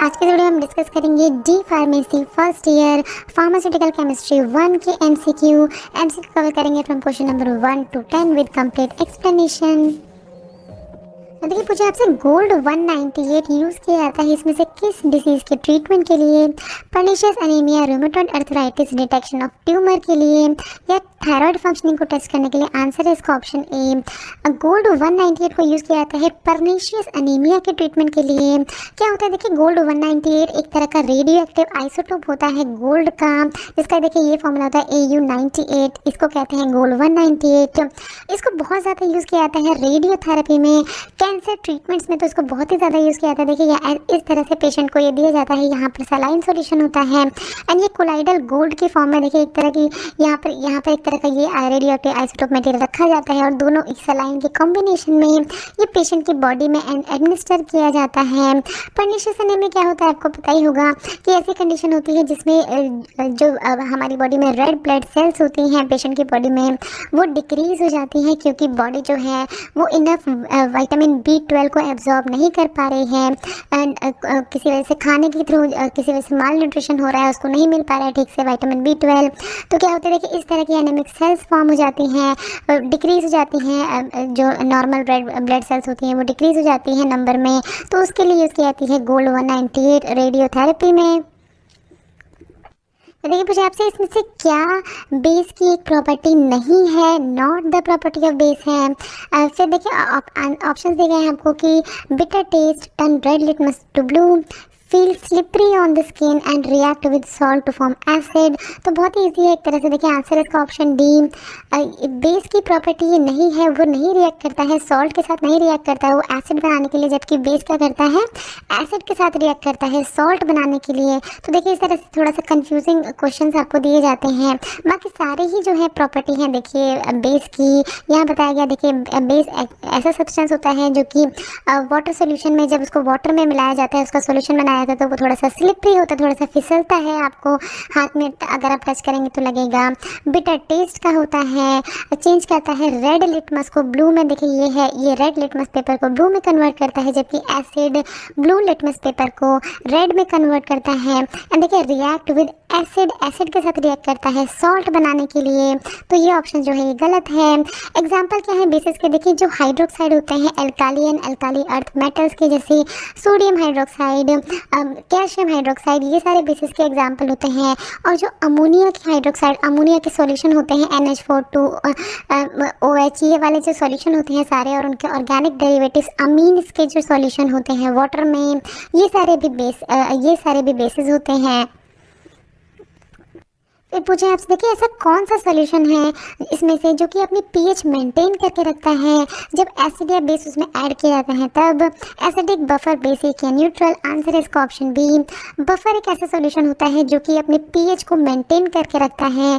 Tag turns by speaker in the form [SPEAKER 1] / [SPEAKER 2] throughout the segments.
[SPEAKER 1] आज के वीडियो में हम डिस्कस करेंगे D pharmacy first year pharmaceutical chemistry 1 के एमसीक्यू कवर करेंगे from question number 1 to 10 with complete explanation. देखिए पूछा आपसे गोल्ड 198 यूज़ किया जाता है इसमें से किस डिसीज़ के ट्रीटमेंट के लिए? Pernicious anaemia, rheumatoid arthritis, detection of tumour के लिए या थायराइड फंक्शनिंग को टेस्ट करने के लिए? आंसर है इसका ऑप्शन ए। गोल्ड 198 को यूज़ किया जाता है पर्नीशियस एनीमिया के ट्रीटमेंट के लिए। क्या होता है देखिए गोल्ड 198 एक तरह का रेडियो एक्टिव आइसोटोप होता है गोल्ड का, जिसका देखिए ये फॉर्मूला होता है AU98। इसको कहते हैं गोल्ड 198। इसको बहुत ज़्यादा यूज़ किया जाता है रेडियोथेरेपी में, कैंसर ट्रीटमेंट्स में तो इसको बहुत ही ज़्यादा यूज़ किया जाता है। देखिए इस तरह से पेशेंट को ये दिया जाता है, यहाँ पर सलाइन सॉल्यूशन होता है एंड ये कोलाइडल गोल्ड की फॉर्म में देखिए एक तरह की यहाँ पर एक तरह का ये रेडियोएक्टिव आइसोटोप मटेरियल रखा जाता है और दोनों एक सलाइन के कॉम्बिनेशन में ये पेशेंट की बॉडी में एडमिनिस्टर किया जाता है। पर्नीशियस एनीमिया क्या होता है आपको पता ही होगा कि ऐसी कंडीशन होती है जिसमें जो हमारी बॉडी में रेड ब्लड सेल्स होती हैं पेशेंट की बॉडी में वो डिक्रीज हो जाती हैं क्योंकि बॉडी जो है वो इनफ विटामिन B12 को एब्जॉर्ब नहीं कर पा रही है एंड किसी वजह से खाने के थ्रू किसी वजह से माल न्यूट्रिशन हो रहा है, उसको नहीं मिल पा रहा है ठीक से विटामिन B12। तो क्या होता है देखिए इस तरह की एनीमिक सेल्स फॉर्म हो जाती हैं, डिक्रीज हो जाती हैं, जो नॉर्मल ब्लड सेल्स होती हैं वो डिक्रीज हो जाती हैं नंबर में, तो उसके लिए यूज़ की जाती है गोल्ड 198 रेडियोथेरेपी में। देखिए पूछे आपसे इसमें से क्या बेस की एक प्रॉपर्टी नहीं है, not the property of base है। फिर देखिए ऑप्शंस दिए गए हैं आपको कि bitter taste, turn red litmus to blue, feel slippery on the skin and react with salt to form acid. तो बहुत ही ईजी है एक तरह से। देखिए आंसर इसका ऑप्शन डी। बेस की प्रॉपर्टी ये नहीं है, वो नहीं रिएक्ट करता है सॉल्ट के साथ, नहीं रिएक्ट करता है वो एसिड बनाने के लिए, जबकि बेस क्या करता है एसिड के साथ रिएक्ट करता है सॉल्ट बनाने के लिए। तो देखिए इस तरह से थोड़ा सा कंफ्यूजिंग क्वेश्चन आपको दिए जाते हैं। बाकी सारे ही जो है प्रॉपर्टी हैं देखिए बेस की यहाँ बताया गया। देखिए बेस ऐसा सब्सटेंस होता है जो कि वाटर सोल्यूशन में जब उसको वाटर में मिलाया जाता है उसका सोल्यूशन बनाया था तो वो थोड़ा सा स्लिपरी होता है, थोड़ा सा फिसलता है, आपको हाथ में अगर आप टच करेंगे तो लगेगा। बिटर टेस्ट का होता है, चेंज करता है रेड लिटमस को ब्लू में। देखिए ये है, ये रेड लिटमस पेपर को ब्लू में कन्वर्ट करता है, जबकि एसिड ब्लू लिटमस पेपर को रेड में कन्वर्ट करता है। एंड देखिए रिएक्ट विद एसिड, एसिड के साथ रिएक्ट करता है सॉल्ट बनाने के लिए। तो ये ऑप्शन जो है ये गलत है। एग्जाम्पल क्या है बेसिस के? देखिए जो हाइड्रोक्साइड होते हैं alkali and alkali earth metals के, जैसे सोडियम हाइड्रोक्साइड, कैल्शियम हाइड्रोक्साइड, ये सारे बेसिस के एग्जाम्पल होते हैं। और जो अमोनिया के हाइड्रोक्साइड, अमोनिया के सॉल्यूशन होते हैं NH4 ये वाले जो सॉल्यूशन होते हैं सारे, और उनके ऑर्गेनिक डेरिवेटिव्स अमीन्स के जो सॉल्यूशन होते हैं वाटर में, ये सारे भी बेसिस होते हैं। फिर पूछे आपसे देखिए ऐसा कौन सा सॉल्यूशन है इसमें से जो कि अपनी pH मेंटेन करके रखता है जब एसिड या बेस उसमें ऐड किया जाता है तब? एसिडिक, बफर, बेसिक या न्यूट्रल? आंसर है इसका ऑप्शन बी। बफर एक ऐसा सॉल्यूशन होता है जो कि अपने pH को मेंटेन करके रखता है,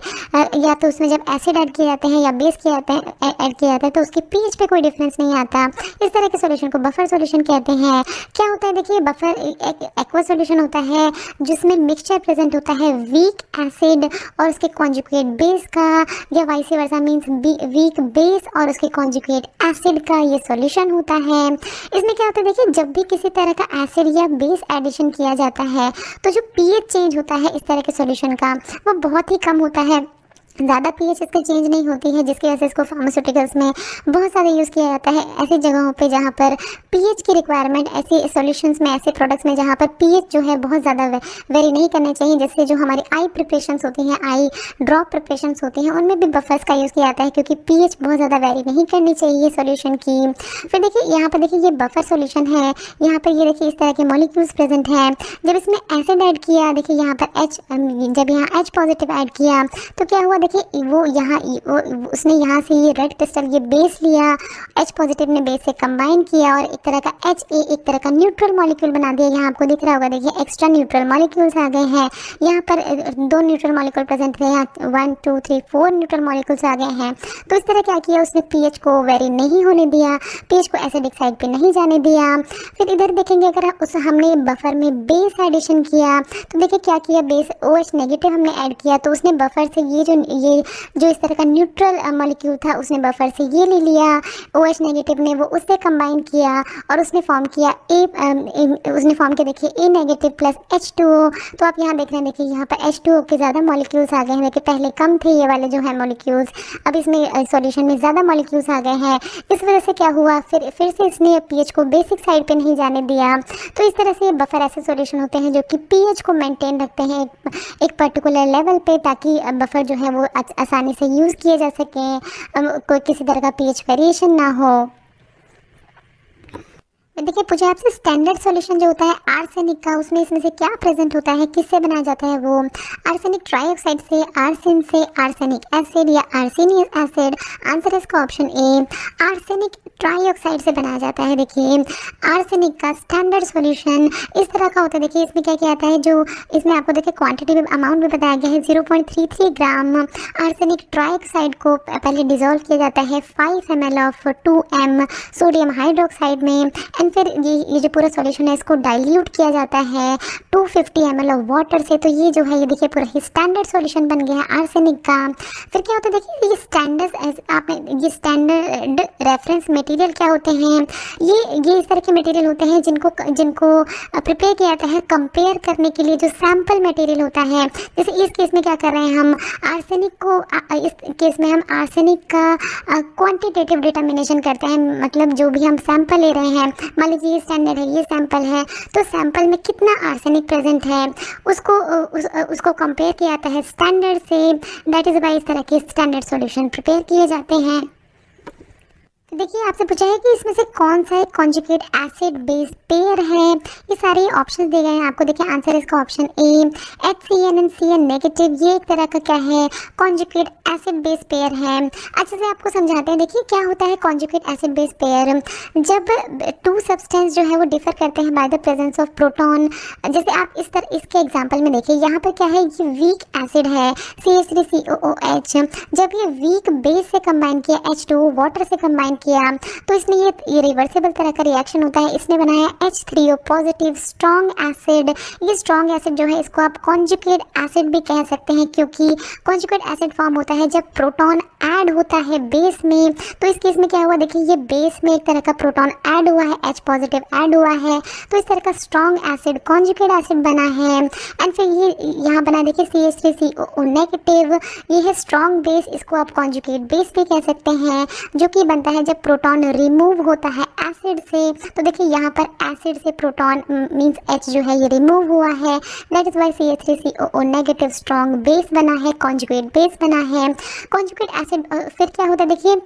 [SPEAKER 1] या तो उसमें जब एसिड ऐड किए जाते हैं या बेस किया जाता है ऐड किया जाता है तो उसके pH पे कोई डिफरेंस नहीं आता। इस तरह के सॉल्यूशन को बफर सॉल्यूशन कहते हैं। क्या होता है देखिए बफर एक एक्वा सॉल्यूशन होता है जिसमें मिक्सचर प्रेजेंट होता है वीक एसिड और उसके कॉन्जुगेट बेस का, या vice versa means weak base और उसके कॉन्जुगेट एसिड का ये सॉल्यूशन होता है। इसमें क्या होता है देखिए जब भी किसी तरह का एसिड या बेस एडिशन किया जाता है तो जो pH चेंज होता है इस तरह के सॉल्यूशन का वो बहुत ही कम होता है, ज़्यादा pH इसका चेंज नहीं होती है, जिसकी वजह से इसको फार्मास्यूटिकल्स में बहुत ज़्यादा यूज़ किया जाता है ऐसी जगहों पे जहाँ पर pH की रिक्वायरमेंट, ऐसे सॉल्यूशंस में, ऐसे प्रोडक्ट्स में जहाँ पर pH जो है बहुत ज़्यादा वेरी नहीं करने चाहिए। जैसे जो हमारी आई प्रिपरेशंस होती हैं, आई ड्रॉप प्रिपरेशंस होती हैं, उनमें भी बफर्स का यूज़ किया जाता है क्योंकि pH बहुत ज़्यादा वेरी नहीं करनी चाहिए सोल्यूशन की। फिर देखिए यहाँ पर देखिए ये बफर सोल्यूशन है, यहाँ पर ये देखिए इस तरह के मॉलिक्यूल्स प्रेजेंट हैं। जब इसमें एसिड ऐड किया, देखिए यहाँ पर जब यहाँ H पॉजिटिव ऐड किया तो क्या हुआ देखिए वो यहाँ उसने यहाँ से ये रेड क्रिस्टल ये बेस लिया, H पॉजिटिव ने बेस से कंबाइन किया और एक तरह का HA एक तरह का न्यूट्रल मॉलिक्यूल बना दिया। यहाँ आपको दिख रहा होगा देखिए एक्स्ट्रा न्यूट्रल मॉलिक्यूल्स आ गए हैं। यहाँ पर 2 न्यूट्रल मॉलिक्यूल प्रेजेंट थे, यहाँ 1 2 3 4 न्यूट्रल मॉलिक्यूल्स आ गए हैं। तो इस तरह क्या किया उसने pH को वेरी नहीं होने दिया, pH को एसिडिक साइड पे नहीं जाने दिया। फिर इधर देखेंगे अगर हमने बफर में बेस एडिशन किया तो देखिए क्या किया, बेस OH नेगेटिव हमने ऐड किया तो उसने बफर से ये जो ये जो इस तरह का न्यूट्रल मॉलिक्यूल था उसने बफर से ये ले लिया, OH नेगेटिव ने वो उससे कंबाइन किया और उसने फॉर्म किया उसने फॉर्म किया देखिए A नेगेटिव प्लस H2O। तो आप यहाँ देख रहे हैं, देखिए यहाँ पर H2O के ज़्यादा मॉलिक्यूल्स आ गए हैं। देखिए पहले कम थे ये वाले जो है मॉलिक्यूल्स, अब इसमें सॉल्यूशन में ज़्यादा मॉलिक्यूल्स आ गए हैं। इस वजह से क्या हुआ, फिर से इसने पीएच को बेसिक साइड पे नहीं जाने दिया। तो इस तरह से बफर ऐसे सॉल्यूशन होते हैं जो कि पीएच को मेंटेन रखते हैं एक पर्टिकुलर लेवल पे, ताकि बफर जो है वो आसानी से यूज़ किए जा सकें, कोई किसी तरह का पीएच वेरिएशन ना हो। देखिए पूछा आपसे स्टैंडर्ड सॉल्यूशन जो होता है आर्सेनिक का, उसमें इसमें से क्या प्रेजेंट होता है, किससे बनाया जाता है वो, आर्सेनिक ट्राइऑक्साइड से, आर्सेन से, आर्सेनिक एसिड या आर्सेनियस एसिड। आंसर है इसका ऑप्शन ए, आर्सेनिक ट्राइऑक्साइड से बनाया जाता है। देखिए आर्सेनिक का स्टैंडर्ड सॉल्यूशन इस तरह का होता है। देखिए इसमें क्या क्या आता है, जो इसमें आपको देखिए क्वांटिटी में अमाउंट भी बताया गया है, 0.33 ग्राम आर्सेनिक ट्राइऑक्साइड को पहले डिजोल्व किया जाता है 5 ml of 2m sodium hydroxide में, एंड फिर ये जो पूरा सॉल्यूशन है इसको डाइल्यूट किया जाता है 250 ml ऑफ वाटर से। तो ये जो है ये देखिए पूरा ही स्टैंडर्ड सॉल्यूशन बन गया है आर्सेनिक का। फिर क्या होता है, देखिए ये स्टैंडर्ड रेफरेंस मटेरियल क्या होते हैं, ये इस तरह के मटेरियल होते हैं जिनको प्रिपेयर किया जाता है कंपेयर करने के लिए, जो सैम्पल मटेरियल होता है। जैसे इस केस में क्या कर रहे हैं हम, आर्सेनिक को इस केस में हम आर्सेनिक का क्वांटिटेटिव डिटर्मिनेशन करते हैं, मतलब जो भी हम सैंपल ले रहे हैं, मान लीजिए ये स्टैंडर्ड है, ये सैंपल है, तो सैंपल में कितना आर्सेनिक प्रेजेंट है उसको कंपेयर किया जाता है स्टैंडर्ड से। दैट इज़ वाई इस तरह के स्टैंडर्ड सॉल्यूशन प्रिपेयर किए जाते हैं। देखिए आपसे पूछा है कि इसमें से कौन सा एक कॉन्जुगेट एसिड बेस पेयर है। ये सारे ऑप्शंस दिए गए हैं आपको। देखिए आंसर इसका option A, HCN and CN negative, ये एक तरह का क्या है, कॉन्जुगेट एसिड बेस पेयर है। अच्छे से आपको समझाते हैं। देखिए क्या होता है कॉन्जुगेट एसिड बेस पेयर, जब टू सब्सटेंस जो है वो डिफर करते हैं by the presence of proton. जैसे आप इसके एग्जाम्पल में देखिए, यहाँ पर क्या है, ये वीक एसिड है CH3COOH, जब ये वीक बेस से कंबाइन किया H2O वाटर से कंबाइन किया, तो इसमें ये रिवर्सिबल तरह का रिएक्शन होता है। इसने बनाया H3O पॉजिटिव स्ट्रॉन्ग एसिड। ये स्ट्रॉन्ग एसिड जो है इसको आप कॉन्जुगेट एसिड भी कह सकते हैं, क्योंकि कॉन्जुगेट एसिड फॉर्म होता है जब प्रोटॉन ऐड होता है बेस में। तो इस केस में क्या हुआ, देखिए ये बेस में एक तरह का प्रोटॉन ऐड हुआ है, H पॉजिटिव ऐड हुआ है, तो इस तरह का स्ट्रॉन्ग एसिड कॉन्जुगेट एसिड बना है। एंड फिर ये यहाँ बना देखिए CH3COO नेगेटिव, ये है स्ट्रॉन्ग बेस, इसको आप कॉन्जुगेट बेस भी कह सकते हैं, जो कि बनता है जब प्रोटॉन रिमूव होता है एसिड से। तो देखिए यहाँ पर एसिड से प्रोटॉन मींस H जो है ये रिमूव हुआ है, that is why CH3COO negative strong base बना है, कॉन्जुगेट बेस बना है। कॉन्जुगेट एसिड फिर क्या होता है, देखिए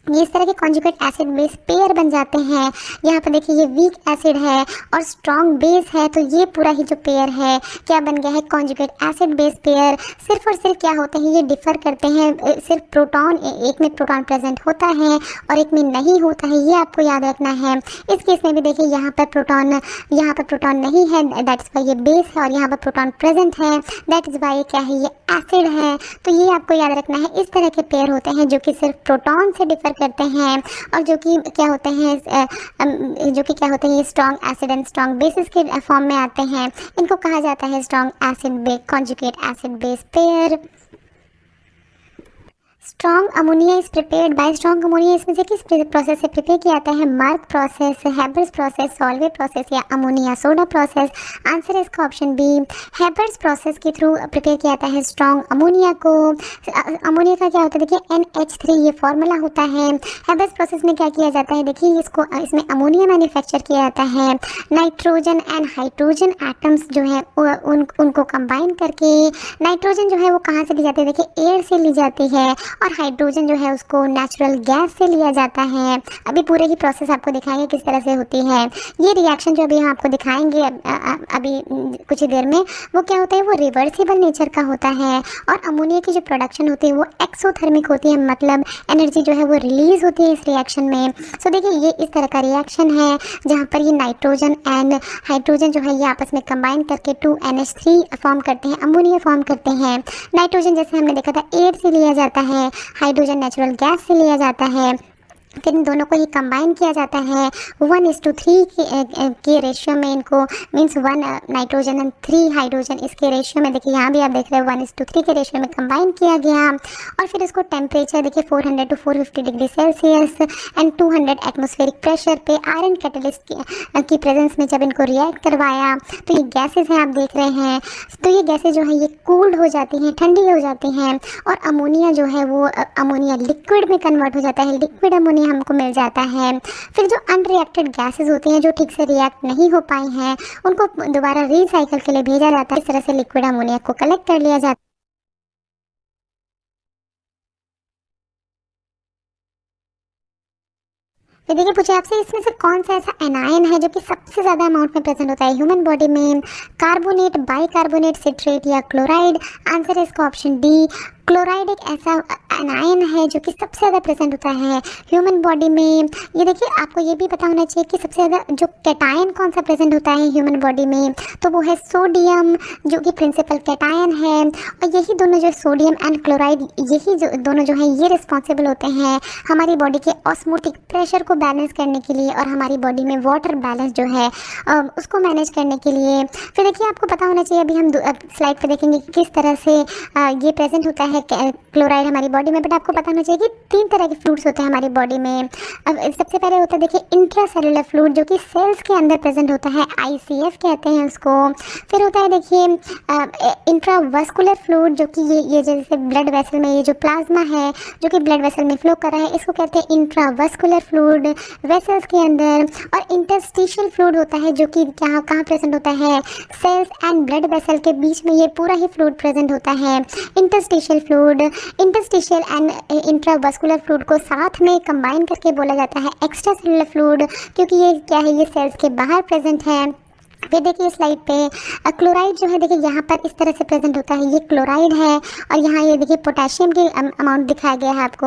[SPEAKER 1] ये इस तरह के कॉन्जुगेट एसिड बेस पेयर बन जाते हैं। यहाँ पर देखिए ये वीक एसिड है और स्ट्रॉन्ग बेस है, तो ये पूरा ही जो पेयर है क्या बन गया है, कॉन्जुगेट एसिड बेस पेयर। सिर्फ और सिर्फ क्या होते हैं, ये डिफर करते हैं, सिर्फ प्रोटॉन एक में प्रोटॉन प्रेजेंट होता है और एक में नहीं होता है, ये आपको याद रखना है। इस केस में भी देखिए यहाँ पर प्रोटॉन नहीं है, दैट इज वाई ये बेस है, और यहाँ पर प्रोटॉन प्रेजेंट है, दैट इज वाई क्या है, ये एसिड है। तो ये आपको याद रखना है। इस तरह के पेयर होते हैं जो कि सिर्फ प्रोटॉन से डिफर करते हैं और जो कि क्या होते हैं ये strong acid and strong bases के फॉर्म में आते हैं। इनको कहा जाता है strong acid base conjugate acid base pair. Strong ammonia is prepared by, strong ammonia इसमें से किस प्रोसेस से प्रिपेयर किया जाता है, mark process, Haber's process, Solvay process या अमोनिया सोडा प्रोसेस। आंसर है इसका ऑप्शन बी, हेबर्स प्रोसेस के थ्रू प्रिपेयर किया जाता है स्ट्रॉन्ग अमोनिया को। अमोनिया का क्या होता है, देखिए NH3 ये फॉर्मूला होता है। हेबर्स प्रोसेस में क्या किया जाता है, देखिए इसमें अमोनिया मैन्युफैक्चर किया जाता है, नाइट्रोजन एंड हाइड्रोजन एटम्स जो है उनको कंबाइन करके। नाइट्रोजन जो है वो कहाँ से ली जाती है, देखिए एयर से ली जाती है, और हाइड्रोजन जो है उसको नेचुरल गैस से लिया जाता है। अभी पूरे ही प्रोसेस आपको दिखाएंगे किस तरह से होती है ये रिएक्शन। जो अभी हम आपको दिखाएंगे अभी कुछ ही देर में, वो क्या होता है, वो रिवर्सिबल नेचर का होता है। और अमोनिया की जो प्रोडक्शन होती है वो एक्सोथर्मिक होती है, मतलब एनर्जी जो है वो रिलीज होती है इस रिएक्शन में। सो देखिए ये इस तरह का रिएक्शन है जहाँ पर ये नाइट्रोजन एंड हाइड्रोजन जो है ये आपस में कंबाइन करके 2NH3 फॉर्म करते हैं, अमोनिया फॉर्म करते हैं। नाइट्रोजन जैसे हमने देखा था एयर से लिया जाता है, हाइड्रोजन नेचुरल गैस से लिया जाता है। फिर इन दोनों को ही कंबाइन किया जाता है 1:3 के रेशियो में इनको, मीन्स 1 नाइट्रोजन एंड 3 हाइड्रोजन इसके रेशियो में, देखिए यहाँ भी आप देख रहे हैं 1:3 के रेशियो में कंबाइन किया गया। और फिर इसको टेम्परेचर देखिए 400 to 450 degree Celsius and 200 atmospheric pressure पे आयरन कैटलिस्ट की प्रेजेंस में जब इनको रिएक्ट करवाया तो ये गैसेज हैं आप देख रहे हैं, तो ये गैसेज जो है ये कूल्ड हो जाती हैं, ठंडी हो जाती हैं, और अमोनिया जो है वो अमोनिया लिक्विड में कन्वर्ट हो जाता है, लिक्विड अमोनिया हमको मिल जाता है। फिर जो अनरिएक्टेड गैसेस होती हैं जो ठीक से रिएक्ट नहीं हो पाई हैं उनको दोबारा रिसाइकल के लिए भेजा जाता है। इस तरह से लिक्विड अमोनिया को कलेक्ट कर लिया जाता है। ये देखिए पूछे आपसे इसमें से कौन सा ऐसा एनायन है जो कि सबसे ज़्यादा अमाउंट में प्रेजेंट होता है ह्यूमन बॉडी में, कार्बोनेट, बाइकार्बोनेट, सिट्रेट या क्लोराइड। आंसर है इसका ऑप्शन डी, क्लोराइड एक ऐसा एनायन है जो कि सबसे ज़्यादा प्रेजेंट होता है ह्यूमन बॉडी में। ये देखिए आपको ये भी पता होना चाहिए कि सबसे ज़्यादा जो कैटायन कौन सा प्रेजेंट होता है ह्यूमन बॉडी में, तो वो है सोडियम जो कि प्रिंसिपल कैटायन है। और यही दोनों जो सोडियम एंड क्लोराइड, यही जो दोनों जो हैं ये रिस्पॉन्सिबल होते हैं हमारी बॉडी के ऑस्मोटिक प्रेशर को बैलेंस करने के लिए और हमारी बॉडी में वाटर बैलेंस जो है उसको मैनेज करने के लिए। फिर देखिए आपको पता होना चाहिए, अभी हम स्लाइड पे देखेंगे कि किस तरह से ये प्रेजेंट होता है क्लोराइड हमारी बॉडी में। बट आपको पता होना चाहिए कि 3 तरह के फ्लूइड्स होते हैं हमारी बॉडी में। अब सबसे पहले होता है देखिए इंट्रासेलुलर फ्लूइड जो कि सेल्स के अंदर प्रेजेंट होता है, ICF कहते हैं उसको। फिर होता है देखिए इंट्रावस्कुलर फ्लूइड जो कि ये जैसे ब्लड वेसल में ये जो प्लाज्मा है जो कि ब्लड वेसल में फ्लो कर रहा है इसको कहते हैं इंट्रावस्कुलर फ्लूइड वेसल्स के अंदर। और इंटरस्टिशियल फ्लूइड होता है जो कि कहाँ प्रेजेंट होता है, सेल्स एंड ब्लड वेसल के बीच में ये पूरा ही फ्लूइड प्रेजेंट होता है, interstitial fluid. Interstitial and intravascular fluid को साथ में कंबाइन करके बोला जाता है एक्स्ट्रा सेलुलर फ्लूइड, क्योंकि ये क्या है, ये सेल्स के बाहर प्रेजेंट है। फिर देखिए स्लाइड पे क्लोराइड जो है देखिए यहाँ पर इस तरह से प्रेजेंट होता है, ये क्लोराइड है। और यहाँ ये देखिए पोटेशियम की अमाउंट दिखाया गया है आपको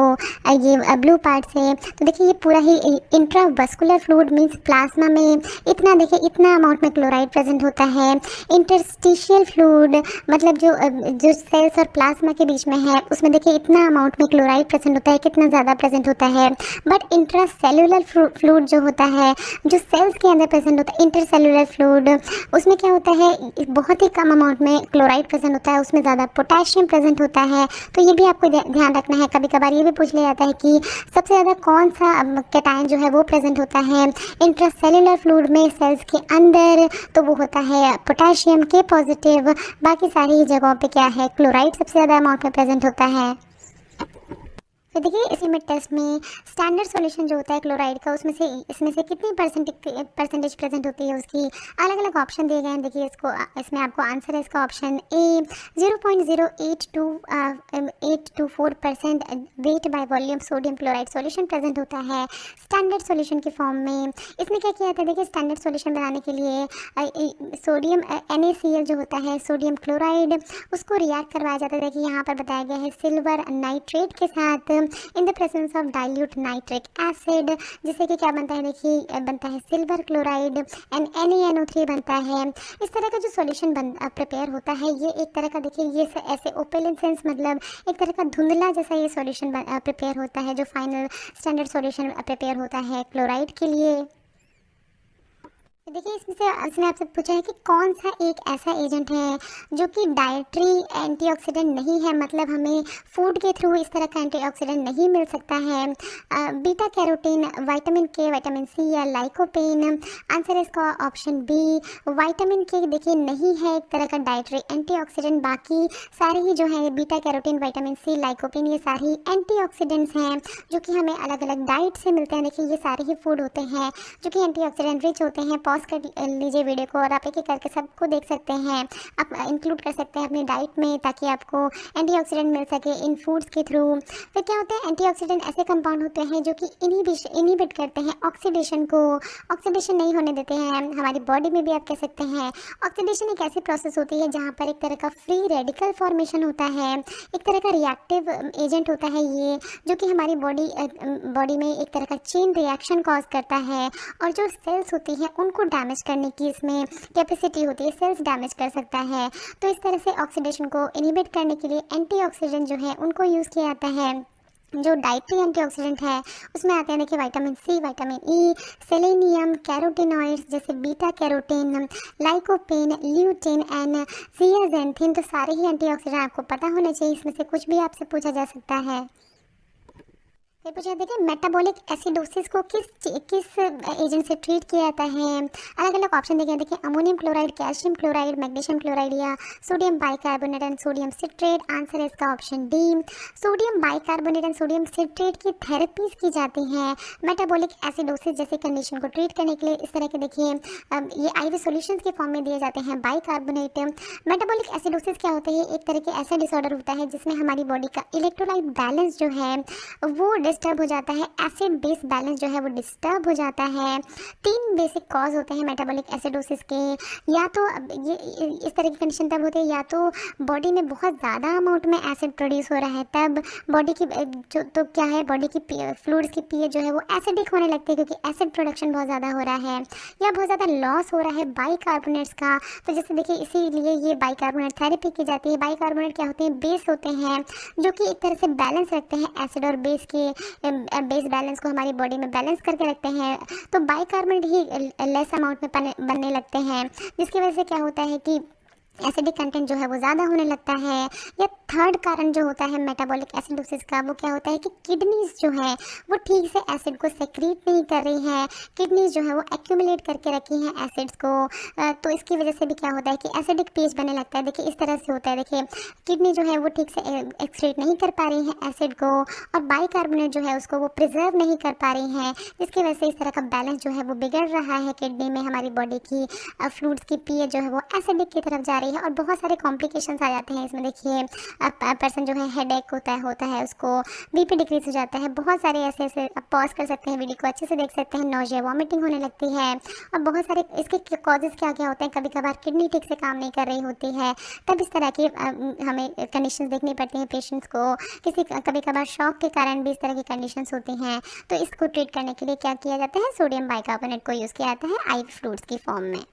[SPEAKER 1] ये ब्लू पार्ट से। तो देखिए ये पूरा ही इंट्रावस्कुलर फ्लूइड मीन्स प्लाज्मा में इतना देखिए इतना अमाउंट में क्लोराइड प्रेजेंट होता है। इंटरस्टिशियल फ्लूइड मतलब जो सेल्स और प्लाज्मा के बीच में है उसमें देखिए इतना अमाउंट में क्लोराइड प्रेजेंट होता है, कितना ज़्यादा प्रेजेंट होता है। बट इंट्रासेलुलर फ्लूइड जो होता है जो सेल्स के अंदर प्रेजेंट होता है, इंटरसेलुलर फ्लूइड, उसमें क्या होता है बहुत ही कम अमाउंट में क्लोराइड प्रेजेंट होता है, उसमें ज़्यादा पोटेशियम प्रेजेंट होता है। तो ये भी आपको ध्यान रखना है। कभी कभार ये भी पूछ लिया जाता है कि सबसे ज़्यादा कौन सा कैटायन जो है वो प्रेजेंट होता है इंट्रासेलुलर फ्लूइड में सेल्स के अंदर, तो वो होता है पोटेशियम के पॉजिटिव। बाकी सारी जगहों पे क्या है, क्लोराइड सबसे ज़्यादा अमाउंट में प्रेजेंट होता है। तो देखिए इस लिमिट टेस्ट में स्टैंडर्ड सॉल्यूशन जो होता है क्लोराइड का उसमें से इसमें से कितनी परसेंटेज प्रेजेंट होती है, उसकी अलग अलग ऑप्शन दिए गए हैं। देखिए इसमें आपको आंसर है इसका option A 0.0824% weight by volume sodium chloride solution present होता है स्टैंडर्ड सॉल्यूशन के फॉर्म में। इसमें क्या किया था देखिए स्टैंडर्ड सॉल्यूशन बनाने के लिए सोडियम NaCl जो होता है सोडियम क्लोराइड उसको रिएक्ट करवाया जाता है। देखिए यहाँ पर बताया गया है सिल्वर नाइट्रेट के साथ in the presence of dilute nitric acid, जिससे कि क्या बनता है देखिए बनता है सिल्वर क्लोराइड एंड NaNO3 बनता है। इस तरह का जो सॉल्यूशन प्रिपेयर होता है ये एक तरह का देखिए ये ऐसे ओपेलेंसेंस मतलब एक तरह का धुंधला जैसा ये सॉल्यूशन प्रिपेयर होता है जो फाइनल स्टैंडर्ड सॉल्यूशन प्रिपेयर होता है क्लोराइड के लिए। देखिए इसमें आपसे पूछा है कि कौन सा एक ऐसा एजेंट है जो कि डाइटरी एंटीऑक्सीडेंट नहीं है, मतलब हमें फूड के थ्रू इस तरह का एंटीऑक्सीडेंट नहीं मिल सकता है। बीटा कैरोटीन, विटामिन के, विटामिन सी या लाइकोपेन। आंसर है इसका ऑप्शन बी विटामिन के देखिए नहीं है एक तरह का डाइटरी एंटीऑक्सीडेंट, बाकी सारे ही जो है beta carotene, vitamin C, lycopene ये सारी एंटीऑक्सीडेंट्स हैं जो कि हमें अलग अलग डाइट से मिलते हैं। देखिए ये सारे ही फूड होते हैं जो कि एंटीऑक्सीडेंट रिच होते हैं। पॉज कर लीजिए वीडियो को और आप एक एक करके सबको देख सकते हैं, आप इंक्लूड कर सकते हैं अपनी डाइट में ताकि आपको एंटीऑक्सीडेंट मिल सके इन फूड्स के थ्रू। फिर क्या होते हैं एंटीऑक्सीडेंट ऐसे कंपाउंड होते हैं जो कि इनहिबिट करते हैं ऑक्सीडेशन को, ऑक्सीडेशन नहीं होने देते हैं हमारी बॉडी में भी आप कह सकते हैं। ऑक्सीडेशन एक ऐसी प्रोसेस होती है जहाँ पर एक तरह का फ्री रेडिकल फॉर्मेशन होता है, एक तरह का रिएक्टिव एजेंट होता है ये जो कि हमारी बॉडी में एक तरह का चेन रिएक्शन कॉज करता है और जो सेल्स होती हैं उनको डैमेज करने की इसमें कैपेसिटी होती है, सेल्स डैमेज कर सकता है। तो इस तरह से ऑक्सीडेशन को इनहिबिट करने के लिए एंटीऑक्सीडेंट जो है उनको यूज़ किया जाता है। जो डाइटरी एंटीऑक्सीडेंट है उसमें आते हैं देखिए vitamin C, vitamin E, selenium, carotenoids जैसे beta carotene, lycopene, lutein and zeaxanthin. तो सारे ही एंटीऑक्सीडेंट आपको पता होने चाहिए, इसमें से कुछ भी आपसे पूछा जा सकता है। फिर पूछा देखिए मेटाबॉलिक एसिडोसिस को किस एजेंट से ट्रीट किया जाता है। अलग अलग ऑप्शन देखे देखिए ammonium chloride, calcium chloride, magnesium chloride या sodium bicarbonate and sodium citrate. Answer है इसका option D, sodium bicarbonate and sodium citrate की थेरेपीज की जाती हैं मेटाबॉलिक एसिडोसिस जैसे कंडीशन को ट्रीट करने के लिए। इस तरह के देखिए ये आईवी सॉल्यूशंस के फॉर्म में दिए जाते हैं बाइकार्बोनेट। मेटाबॉलिक एसिडोसिस क्या होता है, एक तरह के ऐसा डिसऑर्डर होता है जिसमें हमारी बॉडी का इलेक्ट्रोलाइट बैलेंस जो है वो डिस्टर्ब हो जाता है, एसिड बेस बैलेंस जो है वो डिस्टर्ब हो जाता है। 3 बेसिक कॉज होते हैं मेटाबॉलिक एसिडोसिस के। या तो ये इस तरह की कंडीशन तब होती है या तो बॉडी में बहुत ज़्यादा अमाउंट में एसिड प्रोड्यूस हो रहा है, तब बॉडी की जो तो क्या है बॉडी की फ्लूइड्स की पीएच जो है वो एसिडिक होने लगती है क्योंकि एसिड प्रोडक्शन बहुत ज़्यादा हो रहा है, या बहुत ज़्यादा लॉस हो रहा है बाइकार्बोनेट्स का। तो जैसे देखिए इसीलिए ये बाइकार्बोनेट थेरेपी की जाती है। बाइकार्बोनेट क्या होते हैं, बेस होते हैं जो कि एक तरह से बैलेंस रखते हैं एसिड और बेस के बेस बैलेंस को हमारी बॉडी में बैलेंस करके रखते हैं। तो बाइकार्बोनेट ही लेस अमाउंट में बनने लगते हैं, जिसकी वजह से क्या होता है कि एसिडिक कंटेंट जो है वो ज़्यादा होने लगता है। या थर्ड कारण जो होता है मेटाबॉलिक एसिडोसिस का वो क्या होता है कि किडनीज जो है वो ठीक से एसिड को सेक्रीट नहीं कर रही हैं, किडनीज जो है वो एक्यूमुलेट करके रखी हैं एसिड्स को। तो इसकी वजह से भी क्या होता है कि एसिडिक पीएच बनने लगता है। देखिए इस तरह से होता है, देखिए किडनी जो है वो ठीक से एक्सक्रीट नहीं कर पा रही हैं एसिड को, और बाइकार्बोनेट जो है उसको वो प्रिजर्व नहीं कर पा रही हैं, जिसकी वजह से इस तरह का बैलेंस जो है वो बिगड़ रहा है किडनी में। हमारी बॉडी की फ्लूइड्स की पीएच जो है वो एसिडिक की तरफ जा रही है और बहुत सारे कॉम्प्लिकेशंस आ जाते हैं इसमें। देखिए पर्सन जो है हेडेक होता है उसको बीपी डिक्रीज हो जाता है, बहुत सारे ऐसे आप पॉज कर सकते हैं, वीडियो को अच्छे से देख सकते हैं, नोजिया वॉमिटिंग होने लगती है। और बहुत सारे इसके कॉजेज़ क्या क्या होते हैं, कभी कभार किडनी ठीक से काम नहीं कर रही होती है, तब इस तरह की हमें कंडीशंस देखनी पड़ती हैं पेशेंट्स को। कभी कभार शॉक के कारण भी इस तरह की कंडीशंस होती हैं। तो इसको ट्रीट करने के लिए क्या किया जाता है, सोडियम बाइकार्बोनेट को यूज़ किया जाता है आईवी फ्लूइड्स की फॉर्म में।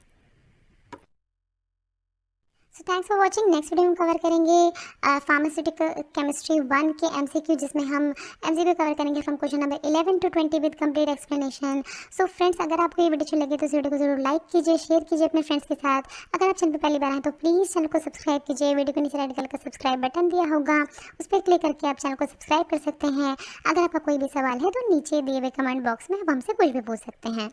[SPEAKER 1] So thanks for watching. Next video हम कवर करेंगे फार्मास्यूटिकल केमिस्ट्री 1 के एमसीक्यू, जिसमें हम एमसीक्यू कवर करेंगे from question number 11 to 20 with complete explanation. So friends, अगर आपको ये वीडियो अच्छी लगे तो इस वीडियो को जरूर लाइक कीजिए, शेयर कीजिए अपने फ्रेंड्स के साथ। अगर आप चैनल पर पहली बार हैं तो प्लीज़ चैनल को सब्सक्राइब कीजिए। वीडियो के नीचे रेड कलर का सब्सक्राइब बटन दिया होगा, उस पर क्लिक करके आप चैनल को सब्सक्राइब कर सकते हैं। अगर आपका कोई भी सवाल है तो नीचे दिए हुए कमेंट बॉक्स में आप हमसे कुछ भी पूछ सकते हैं।